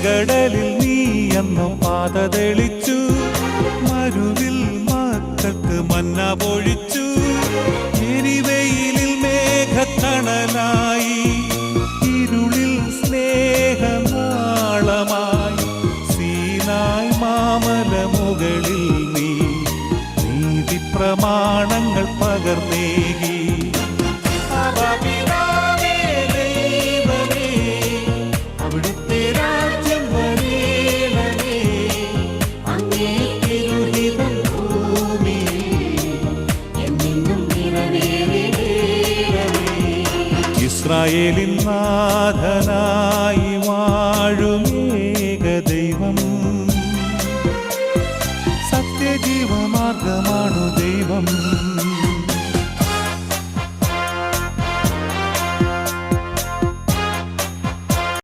ചെങ്കടലിൽ നീ എന്നും പാത തെളിച്ചു, മരുവിൽ മക്കൾക്ക് മന്ന പൊഴിച്ചു, എരിവെയിലിൽ മേഘത്തണലായി, ഇരുളിൽ സ്നേഹനാളമായി, സീനായ് മാമല മുകളിൽ നീ നീതി പ്രമാണങ്ങൾ പകർന്നേകി. ഇസ്രായേലിൻ